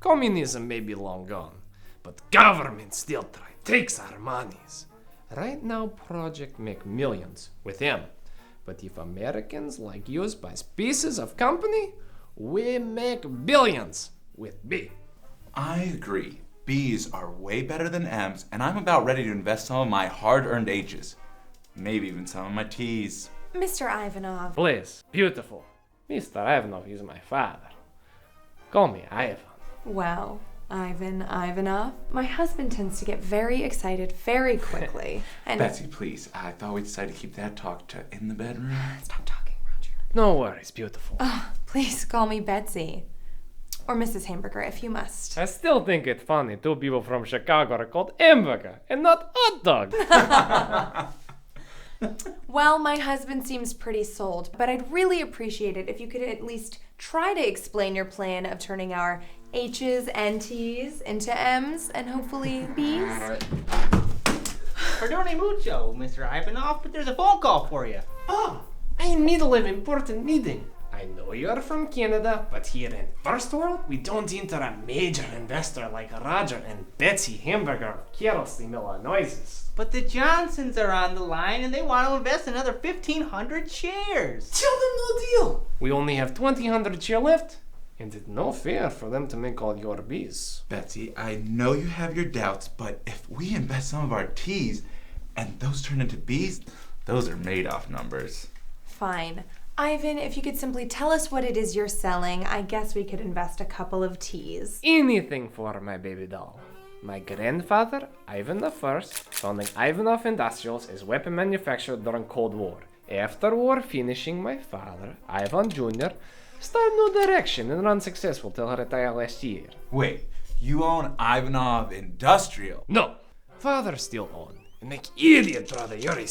Communism may be long gone, but government still takes our monies. Right now, project make millions with him. But if Americans like use buy pieces of company, we make billions with B. I agree. B's are way better than M's, and I'm about ready to invest some of my hard-earned H's. Maybe even some of my T's. Mr. Ivanov. Please, beautiful. Mr. Ivanov is my father. Call me Ivan. Well, Ivan Ivanov, my husband tends to get very excited very quickly. And Betsy, please. I thought we decided to keep that talk to in the bedroom. Stop talking, Roger. No worries, beautiful. Please call me Betsy. Or Mrs. Hamburger, if you must. I still think it funny two people from Chicago are called hamburger and not hot dog. Well, my husband seems pretty sold, but I'd really appreciate it if you could at least try to explain your plan of turning our H's and T's into M's and hopefully B's. Perdone mucho, Mr. Ivanov, but there's a phone call for you. Oh, I'm in middle of important meeting. I know you're from Canada, but here in First World, we don't enter a major investor like Roger and Betsy Hamburger carelessly Miller noises. But the Johnsons are on the line and they want to invest another 1,500 shares. Tell them no deal. We only have 2,000 share left, and it's no fair for them to make all your B's. Betsy, I know you have your doubts, but if we invest some of our T's and those turn into B's, those are made-off numbers. Fine. Ivan, if you could simply tell us what it is you're selling, I guess we could invest a couple of T's. Anything for my baby doll. My grandfather, Ivan the First, founding Ivanov Industrials as weapon manufacturer during Cold War. After war finishing, my father, Ivan Jr., started new direction and run successful till he retired last year. Wait, you own Ivanov Industrial? No, father still own and make idiot brother Yuri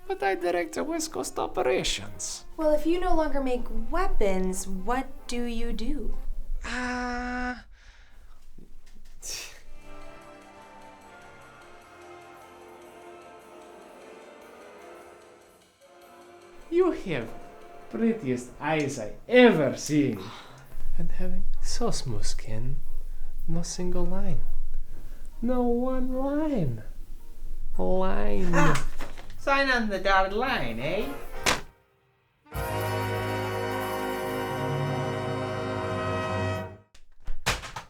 but I direct the West Coast operations. Well, if you no longer make weapons, what do you do? You have prettiest eyes I ever seen. And having so smooth skin, no single line. No one line. Line. Sign on the dotted line, eh?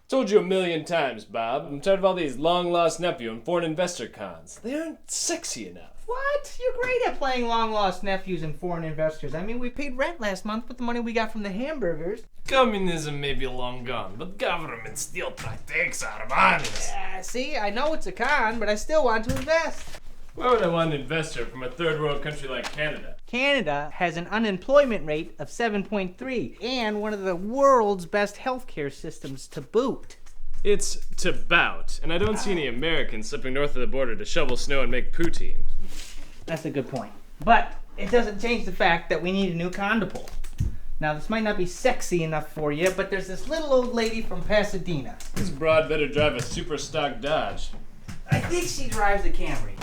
Told you a million times, Bob. I'm tired of all these long-lost nephew and foreign investor cons. They aren't sexy enough. What? You're great at playing long-lost nephews and foreign investors. I mean, we paid rent last month with the money we got from the hamburgers. Communism may be long gone, but government still protects our monies. See, I know it's a con, but I still want to invest. Why would I want an investor from a third world country like Canada? Canada has an unemployment rate of 7.3 and one of the world's best healthcare systems to boot. It's to bout, and I don't see any Americans slipping north of the border to shovel snow and make poutine. That's a good point. But it doesn't change the fact that we need a new con to pull. Now, this might not be sexy enough for you, but there's this little old lady from Pasadena. This broad better drive a super stock Dodge. I think she drives a Camry.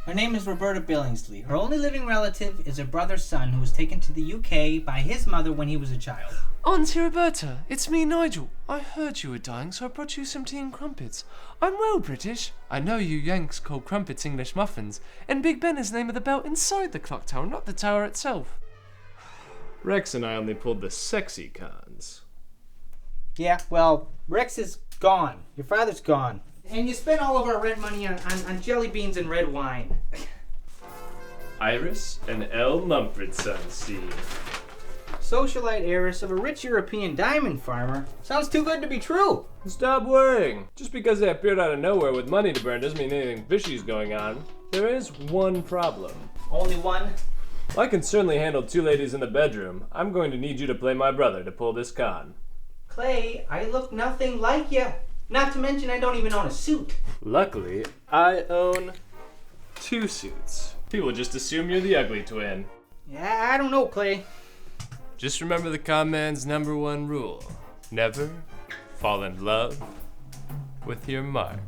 Her name is Roberta Billingsley. Her only living relative is her brother's son who was taken to the UK by his mother when he was a child. Auntie Roberta, it's me, Nigel. I heard you were dying, so I brought you some tea and crumpets. I'm well British. I know you Yanks call crumpets English muffins, and Big Ben is the name of the bell inside the clock tower, not the tower itself. Rex and I only pulled the sexy cons. Yeah, well, Rex is gone. Your father's gone. And you spent all of our rent money on jelly beans and red wine. Iris and L. Mumford Sons, see. Socialite heiress of a rich European diamond farmer. Sounds too good to be true. Stop worrying. Just because they appeared out of nowhere with money to burn doesn't mean anything fishy's going on. There is one problem. Only one? I can certainly handle two ladies in the bedroom. I'm going to need you to play my brother to pull this con. Clay, I look nothing like you. Not to mention I don't even own a suit. Luckily, I own 2 suits. People just assume you're the ugly twin. Yeah, I don't know, Clay. Just remember the con man's #1 rule. Never fall in love with your mark.